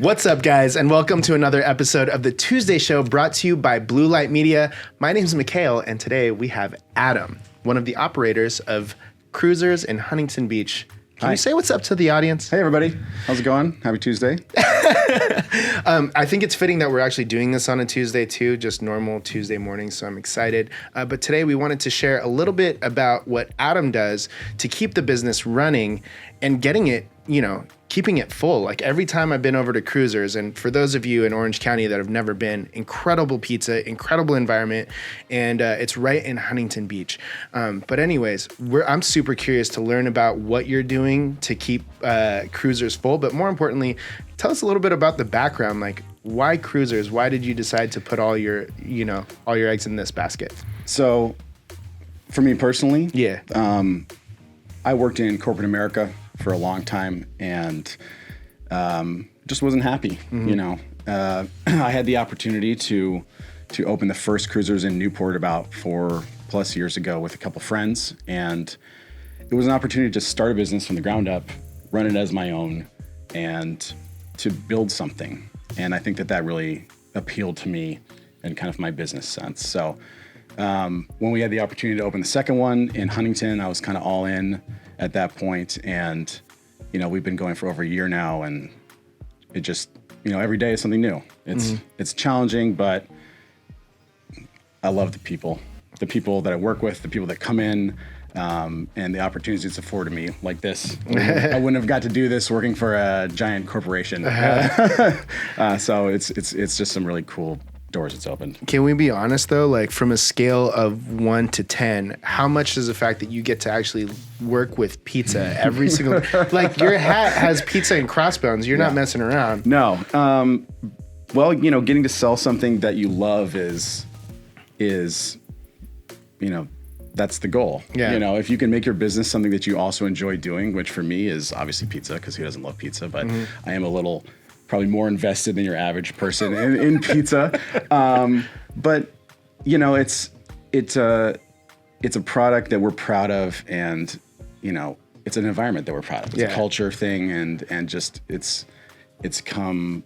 What's up, guys, and welcome to another episode of the Tuesday Show brought to you by Blue Light Media. My name's Mikhail, and today we have Adam, one of the operators of Cruisers in Huntington Beach. Can you say what's up to the audience? Hey, everybody. How's it going? Happy Tuesday. I think it's fitting that we're actually doing this on a Tuesday, too, just normal Tuesday morning, so I'm excited. But today we wanted to share a little bit about what Adam does to keep the business running and getting it, keeping it full. Like every time I've been over to Cruisers, and for those of you in Orange County that have never been, incredible pizza, incredible environment, and it's right in Huntington Beach. But anyways, I'm super curious to learn about what you're doing to keep Cruisers full, but more importantly, tell us a little bit about the background, like why Cruisers? Why did you decide to put all your eggs in this basket? So for me personally, I I worked in corporate America for a long time and just wasn't happy. I had the opportunity to open the first Cruisers in Newport about 4+ years ago with a couple friends, and it was an opportunity to start a business from the ground up, run it as my own, and to build something. And I think that really appealed to me in kind of my business sense. So when we had the opportunity to open the second one in Huntington, I was kind of all in at that point. And, we've been going for over a year now, and it just, every day is something new. It's challenging, but I love the people that I work with, the people that come in, and the opportunities it's afforded me like this. I wouldn't have got to do this working for a giant corporation. So it's just some really cool doors it's opened. Can we be honest though, like from a scale of 1 to 10, how much does the fact that you get to actually work with pizza every single, like your hat has pizza and crossbones, you're not messing around. No. Well, getting to sell something that you love is that's the goal. Yeah. If you can make your business something that you also enjoy doing, which for me is obviously pizza, because who doesn't love pizza, but I am a little probably more invested than your average person in pizza. But it's a product that we're proud of, and it's an environment that we're proud of. It's a culture thing, and just it's come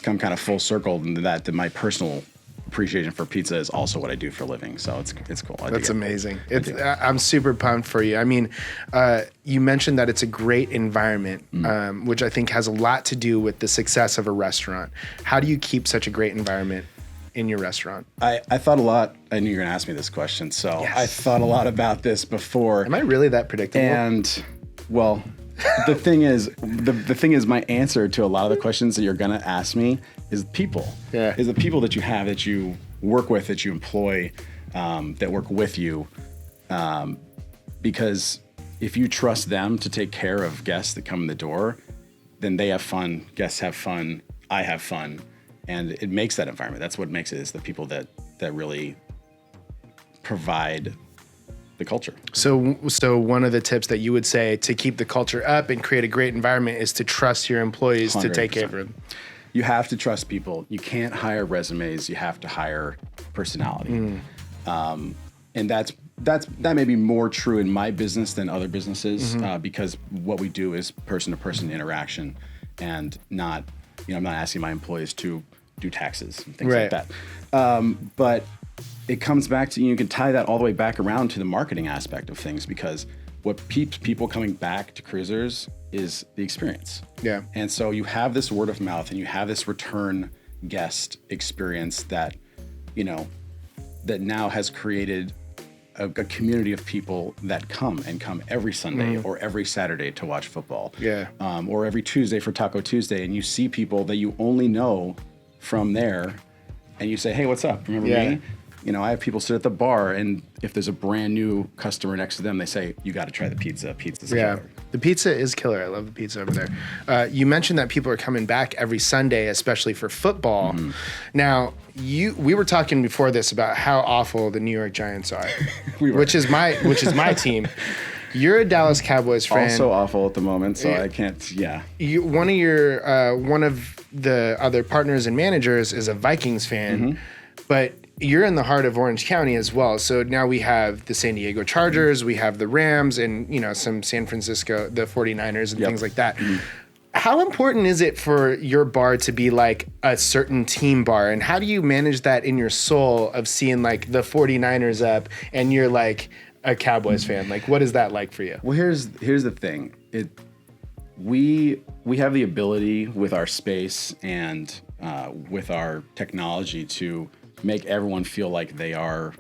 kind of full circle into that my personal appreciation for pizza is also what I do for a living. So it's cool. That's amazing. I'm super pumped for you. I mean, you mentioned that it's a great environment, which I think has a lot to do with the success of a restaurant. How do you keep such a great environment in your restaurant? I thought a lot. I knew you were going to ask me this question. So yes. I thought a lot about this before. Am I really that predictable? And well, the thing is my answer to a lot of the questions that you're going to ask me is people. Yeah. Is the people that you have, that you work with, that you employ, that work with you. Because if you trust them to take care of guests that come in the door, then they have fun, guests have fun, I have fun, and it makes that environment. That's what makes it, is the people that really provide the culture. So one of the tips that you would say to keep the culture up and create a great environment is to trust your employees 100%. To take care of them. You have to trust people. You can't hire resumes. You have to hire personality. And that may be more true in my business than other businesses, because what we do is person-to-person interaction, and not, I'm not asking my employees to do taxes and things like that. But it comes back to, you can tie that all the way back around to the marketing aspect of things, because what keeps people coming back to Cruisers is the experience. Yeah. And so you have this word of mouth, and you have this return guest experience that, that now has created a community of people that come every Sunday or every Saturday to watch football. Yeah. Or every Tuesday for Taco Tuesday, and you see people that you only know from there, and you say, hey, what's up? Remember me? I have people sit at the bar, and if there's a brand new customer next to them, they say, you got to try the pizza. Pizza's killer. The pizza is killer. I love the pizza over there. You mentioned that people are coming back every Sunday, especially for football. Now, we were talking before this about how awful the New York Giants are, which is my team. You're a Dallas Cowboys fan. Also awful at the moment, so I can't. Yeah. One of the other partners and managers is a Vikings fan, but you're in the heart of Orange County as well. So now we have the San Diego Chargers, we have the Rams, and some San Francisco, the 49ers and things like that. How important is it for your bar to be like a certain team bar? And how do you manage that in your soul of seeing like the 49ers up and you're like a Cowboys fan? Like, what is that like for you? Well, here's the thing. We have the ability with our space and with our technology to make everyone feel like they are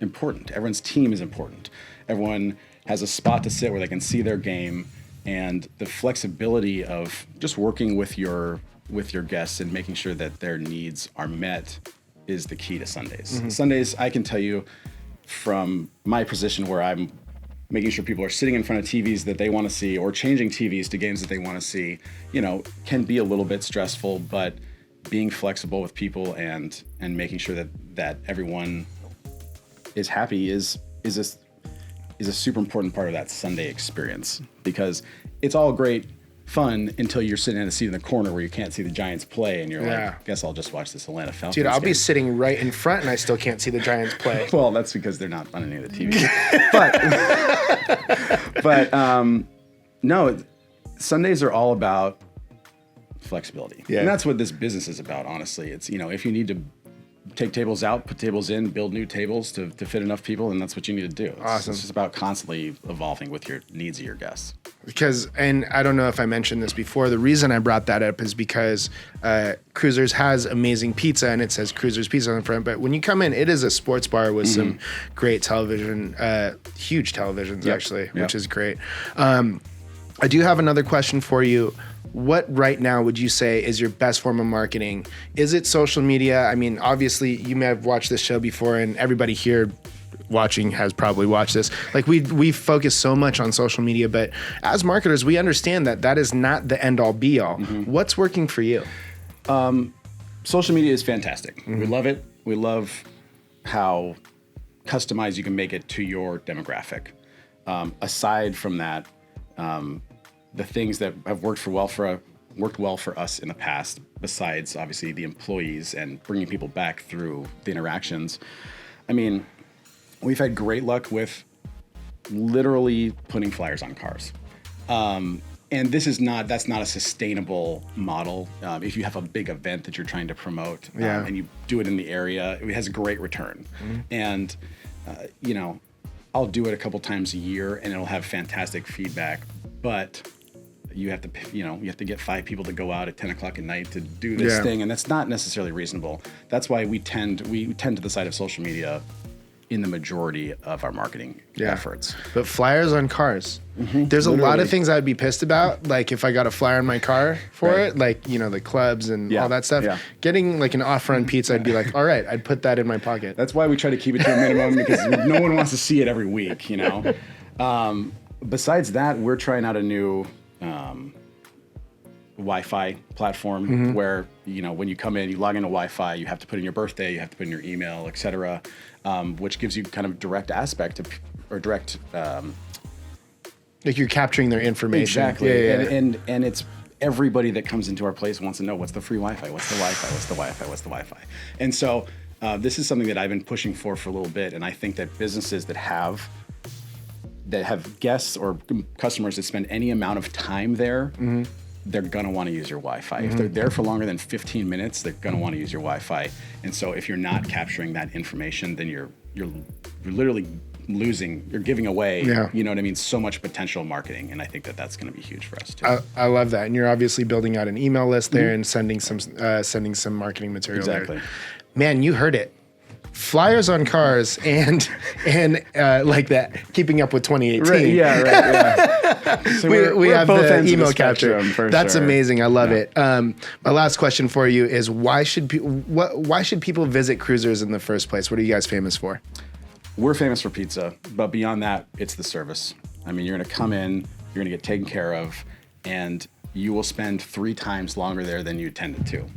important. Everyone's team is important. Everyone has a spot to sit where they can see their game, and the flexibility of just working with your guests and making sure that their needs are met is the key to Sundays. Mm-hmm. Sundays, I can tell you from my position where I'm making sure people are sitting in front of TVs that they want to see or changing TVs to games that they want to see, can be a little bit stressful, but being flexible with people and making sure that everyone is happy is a super important part of that Sunday experience, because it's all great fun until you're sitting in a seat in the corner where you can't see the Giants play and you're like, guess I'll just watch this Atlanta Falcons Dude, I'll game. be sitting right in front and I still can't see the Giants play. Well, that's because they're not on any of the TV. but no, Sundays are all about flexibility. Yeah. And that's what this business is about, honestly. It's, if you need to take tables out, put tables in, build new tables to fit enough people, and that's what you need to do. Awesome. It's just about constantly evolving with your needs of your guests. Because, and I don't know if I mentioned this before, the reason I brought that up is because Cruisers has amazing pizza and it says Cruisers Pizza on the front, but when you come in, it is a sports bar with some great television, huge televisions actually, which is great. I do have another question for you. What right now would you say is your best form of marketing? Is it social media? I mean, obviously you may have watched this show before and everybody here watching has probably watched this. Like we focus so much on social media, but as marketers, we understand that is not the end all be all. What's working for you? Social media is fantastic. We love it. We love how customized you can make it to your demographic. Aside from that, the things that have worked well for us in the past, besides obviously the employees and bringing people back through the interactions, I mean, we've had great luck with literally putting flyers on cars. And that's not a sustainable model. If you have a big event that you're trying to promote and you do it in the area, it has a great return. And, I'll do it a couple times a year and it'll have fantastic feedback, but you have to get 5 people to go out at 10 o'clock at night to do this thing. And that's not necessarily reasonable. That's why we tend to the side of social media in the majority of our marketing efforts. But flyers on cars. There's a lot of things I'd be pissed about. Like if I got a flyer on my car for it, like, the clubs and all that stuff. Yeah. Getting like an off-run pizza, I'd be like, all right, I'd put that in my pocket. That's why we try to keep it to a minimum because no one wants to see it every week, Besides that, we're trying out a new Wi-Fi platform where, when you come in, you log into Wi-Fi, you have to put in your birthday, you have to put in your email, et cetera, which gives you kind of direct aspect or direct... like you're capturing their information. Exactly. Yeah. And it's everybody that comes into our place wants to know what's the free Wi-Fi, what's the Wi-Fi, what's the Wi-Fi, what's the Wi-Fi. And so this is something that I've been pushing for a little bit, and I think that businesses that have guests or customers that spend any amount of time there, they're gonna want to use your Wi-Fi. If they're there for longer than 15 minutes, they're gonna want to use your Wi-Fi. And so if you're not capturing that information, then you're literally losing, you're giving away, so much potential marketing. And I think that's going to be huge for us too. I love that. And you're obviously building out an email list there and sending some marketing material there. Man, you heard it. Flyers on cars and like that, keeping up with 2018. Right, yeah. So we have the email capture. That's sure. Amazing. I love it. My last question for you is why should people visit Cruisers in the first place? What are you guys famous for? We're famous for pizza, but beyond that, it's the service. I mean, you're going to come in, you're going to get taken care of, and you will spend 3 times longer there than you intended to.